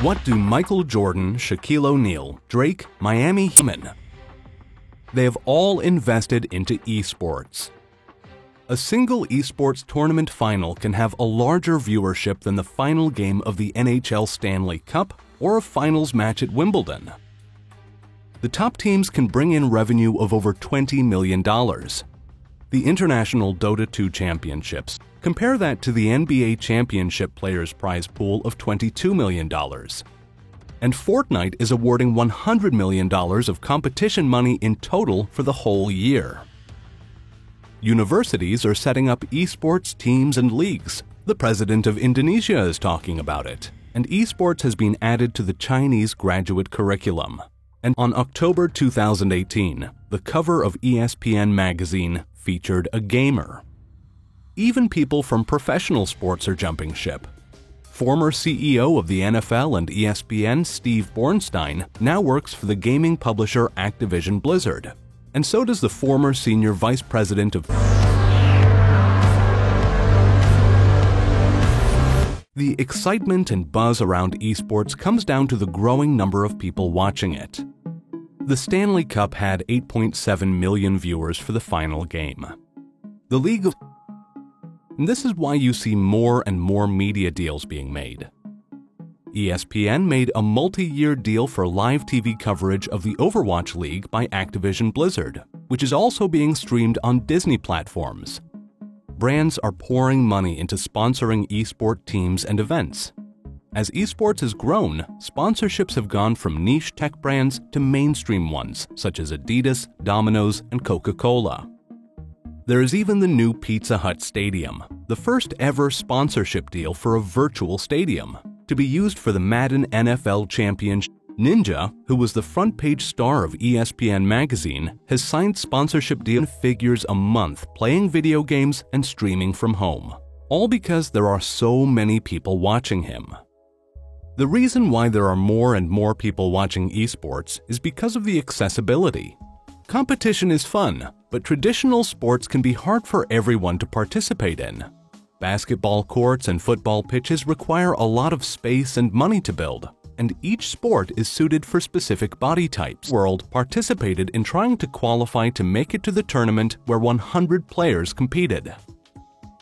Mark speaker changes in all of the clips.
Speaker 1: What do Michael Jordan, Shaquille O'Neal, Drake, Miami Heat? They have all invested into esports. A single esports tournament final can have a larger viewership than the final game of the NHL Stanley Cup or a finals match at Wimbledon. The top teams can bring in revenue of over $20 million. The International Dota 2 Championships, compare that to the NBA Championship Players Prize Pool of $22 million. And Fortnite is awarding $100 million of competition money in total for the whole year. Universities are setting up esports teams and leagues. The president of Indonesia is talking about it. And esports has been added to the Chinese graduate curriculum. And on October 2018, the cover of ESPN magazine featured a gamer. Even people from professional sports are jumping ship. Former CEO of the NFL and ESPN, Steve Bornstein, now works for the gaming publisher Activision Blizzard. And so does the former senior vice president of... The excitement and buzz around esports comes down to the growing number of people watching it. The Stanley Cup had 8.7 million viewers for the final game. The League of... And this is why you see more and more media deals being made. ESPN made a multi-year deal for live TV coverage of the Overwatch League by Activision Blizzard, which is also being streamed on Disney platforms. Brands are pouring money into sponsoring esport teams and events. As esports has grown, sponsorships have gone from niche tech brands to mainstream ones, such as Adidas, Domino's, and Coca-Cola. There is even the new Pizza Hut Stadium, the first ever sponsorship deal for a virtual stadium, to be used for the Madden NFL Championship. Ninja, who was the front-page star of ESPN magazine, has signed sponsorship deal figures a month playing video games and streaming from home, all because there are so many people watching him. The reason why there are more and more people watching esports is because of the accessibility. Competition is fun, but traditional sports can be hard for everyone to participate in. Basketball courts and football pitches require a lot of space and money to build, and each sport is suited for specific body types. The world participated in trying to qualify to make it to the tournament where 100 players competed.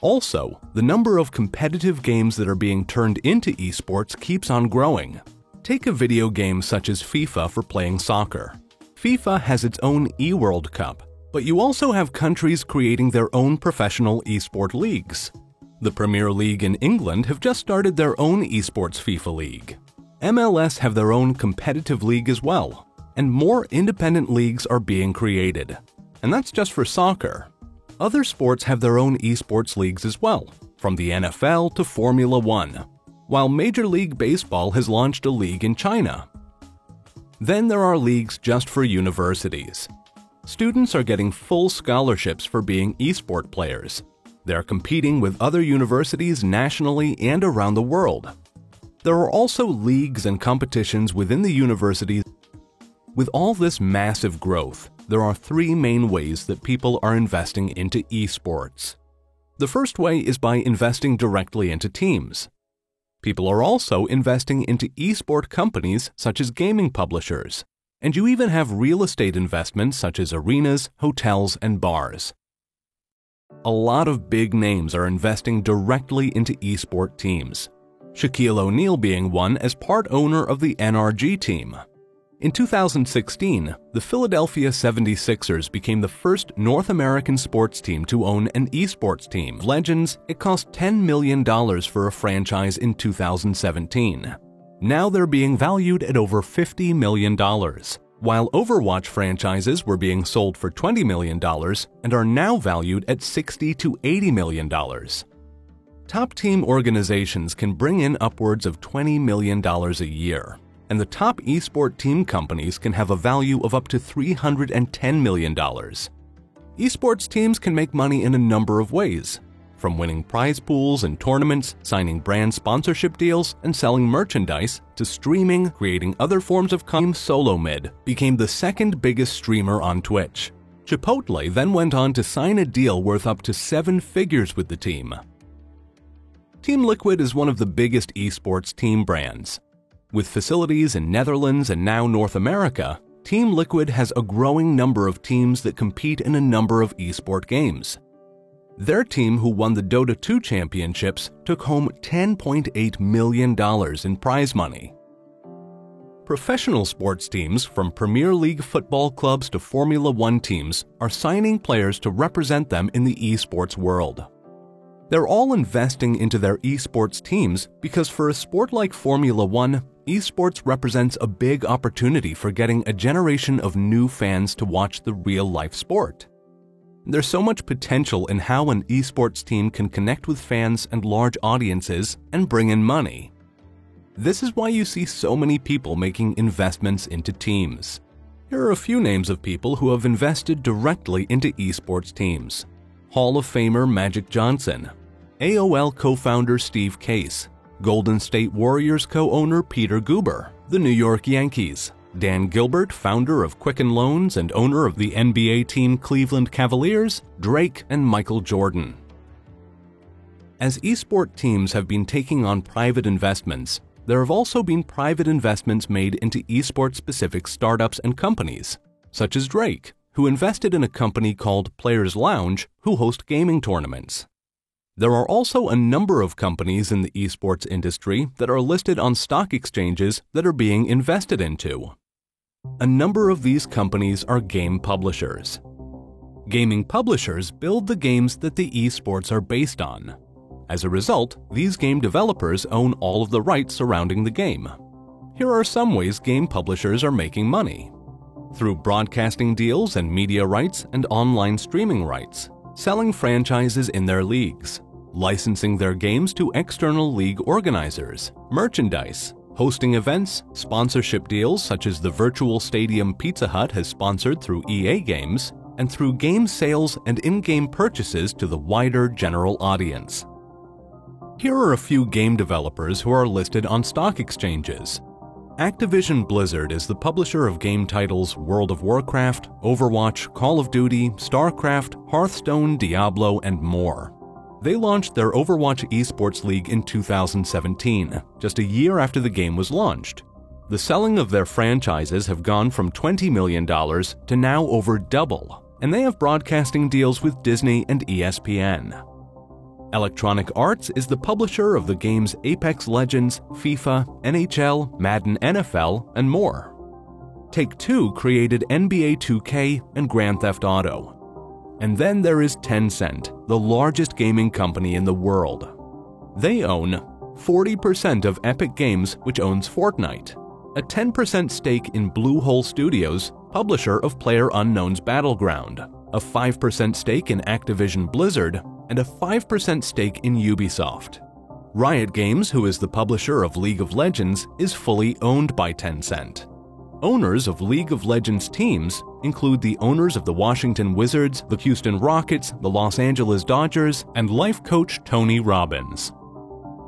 Speaker 1: Also, the number of competitive games that are being turned into esports keeps on growing. Take a video game such as FIFA for playing soccer. FIFA has its own eWorld Cup, but you also have countries creating their own professional esport leagues. The Premier League in England have just started their own esports FIFA league. MLS have their own competitive league as well, and more independent leagues are being created. And that's just for soccer. Other sports have their own esports leagues as well, from the NFL to Formula One, while Major League Baseball has launched a league in China. Then there are leagues just for universities. Students are getting full scholarships for being esport players. They're competing with other universities nationally and around the world. There are also leagues and competitions within the universities. With all this massive growth, there are three main ways that people are investing into esports. The first way is by investing directly into teams. People are also investing into esport companies such as gaming publishers. And you even have real estate investments such as arenas, hotels, and bars. A lot of big names are investing directly into esport teams. Shaquille O'Neal being one as part owner of the NRG team. In 2016, the Philadelphia 76ers became the first North American sports team to own an esports team. Legends, it cost $10 million for a franchise in 2017. Now they're being valued at over $50 million, while Overwatch franchises were being sold for $20 million and are now valued at $60 to $80 million. Top team organizations can bring in upwards of $20 million a year, and the top esport team companies can have a value of up to $310 million. Esports teams can make money in a number of ways, from winning prize pools and tournaments, signing brand sponsorship deals, and selling merchandise, to streaming, creating other forms of content. SoloMid became the second biggest streamer on Twitch. Chipotle then went on to sign a deal worth up to 7 figures with the team. Team Liquid is one of the biggest esports team brands. With facilities in Netherlands and now North America, Team Liquid has a growing number of teams that compete in a number of esport games. Their team, who won the Dota 2 championships, took home $10.8 million in prize money. Professional sports teams, from Premier League football clubs to Formula One teams, are signing players to represent them in the esports world. They're all investing into their esports teams because for a sport like Formula One, esports represents a big opportunity for getting a generation of new fans to watch the real-life sport. There's so much potential in how an esports team can connect with fans and large audiences and bring in money. This is why you see so many people making investments into teams. Here are a few names of people who have invested directly into esports teams. Hall of Famer Magic Johnson, AOL co-founder Steve Case, Golden State Warriors co-owner Peter Guber, the New York Yankees, Dan Gilbert, founder of Quicken Loans and owner of the NBA team Cleveland Cavaliers, Drake, and Michael Jordan. As esport teams have been taking on private investments, there have also been private investments made into esport-specific startups and companies, such as Drake, who invested in a company called Players Lounge, who host gaming tournaments. There are also a number of companies in the esports industry that are listed on stock exchanges that are being invested into. A number of these companies are game publishers. Gaming publishers build the games that the esports are based on. As a result, these game developers own all of the rights surrounding the game. Here are some ways game publishers are making money: through broadcasting deals and media rights and online streaming rights, selling franchises in their leagues, licensing their games to external league organizers, merchandise, hosting events, sponsorship deals such as the virtual stadium Pizza Hut has sponsored through EA Games, and through game sales and in-game purchases to the wider general audience. Here are a few game developers who are listed on stock exchanges. Activision Blizzard is the publisher of game titles World of Warcraft, Overwatch, Call of Duty, StarCraft, Hearthstone, Diablo, and more. They launched their Overwatch Esports League in 2017, just a year after the game was launched. The selling of their franchises have gone from $20 million to now over double, and they have broadcasting deals with Disney and ESPN. Electronic Arts is the publisher of the games Apex Legends, FIFA, NHL, Madden NFL, and more. Take-Two created NBA 2K and Grand Theft Auto. And then there is Tencent, the largest gaming company in the world. They own 40% of Epic Games, which owns Fortnite, a 10% stake in Bluehole Studios, publisher of PlayerUnknown's Battleground, a 5% stake in Activision Blizzard, and a 5% stake in Ubisoft. Riot Games, who is the publisher of League of Legends, is fully owned by Tencent. Owners of League of Legends teams include the owners of the Washington Wizards, the Houston Rockets, the Los Angeles Dodgers, and life coach Tony Robbins.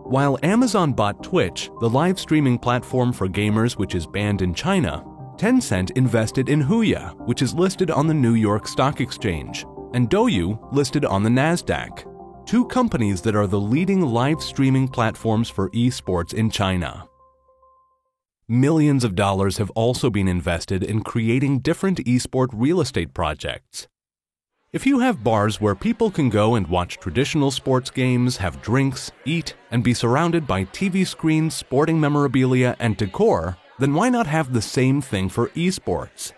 Speaker 1: While Amazon bought Twitch, the live streaming platform for gamers which is banned in China, Tencent invested in Huya, which is listed on the New York Stock Exchange, and Douyu, listed on the Nasdaq, two companies that are the leading live streaming platforms for esports in China. Millions of dollars have also been invested in creating different esport real estate projects. If you have bars where people can go and watch traditional sports games, have drinks, eat, and be surrounded by TV screens, sporting memorabilia, and decor, then why not have the same thing for esports?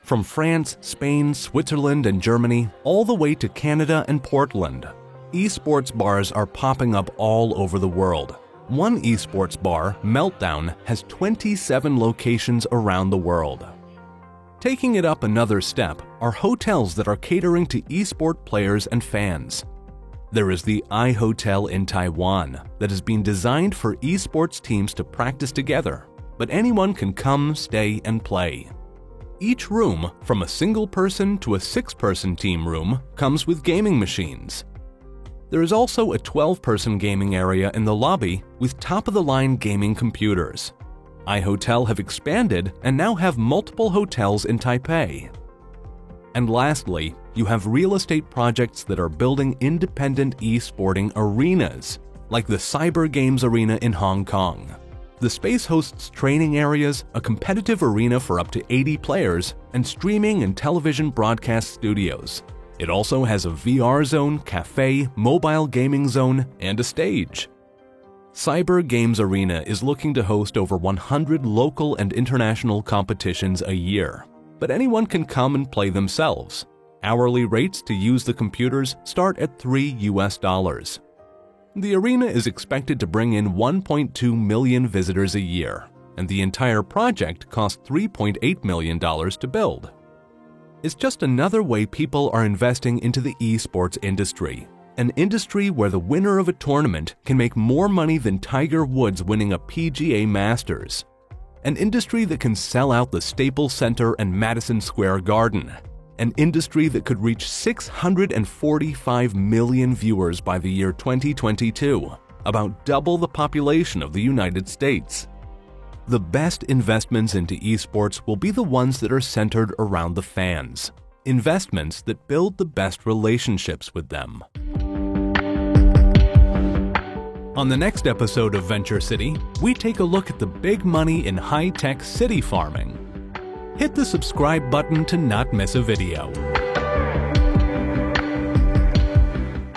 Speaker 1: From France, Spain, Switzerland, and Germany, all the way to Canada and Portland, esports bars are popping up all over the world. One esports bar, Meltdown, has 27 locations around the world. Taking it up another step are hotels that are catering to esport players and fans. There is the iHotel in Taiwan that has been designed for esports teams to practice together, but anyone can come, stay, and play. Each room, from a single person to a 6-person team room, comes with gaming machines. There is also a 12-person gaming area in the lobby with top-of-the-line gaming computers. iHotel have expanded and now have multiple hotels in Taipei. And lastly, you have real estate projects that are building independent e-sporting arenas, like the Cyber Games Arena in Hong Kong. The space hosts training areas, a competitive arena for up to 80 players, and streaming and television broadcast studios. It also has a VR zone, cafe, mobile gaming zone, and a stage. Cyber Games Arena is looking to host over 100 local and international competitions a year, but anyone can come and play themselves. Hourly rates to use the computers start at $3. The arena is expected to bring in 1.2 million visitors a year, and the entire project cost $3.8 million to build. It's just another way people are investing into the esports industry, an industry where the winner of a tournament can make more money than Tiger Woods winning a PGA Masters, an industry that can sell out the Staples Center and Madison Square Garden, an industry that could reach 645 million viewers by the year 2022, about double the population of the United States. The best investments into esports will be the ones that are centered around the fans, investments that build the best relationships with them. On the next episode of Venture City, we take a look at the big money in high-tech city farming. Hit the subscribe button to not miss a video.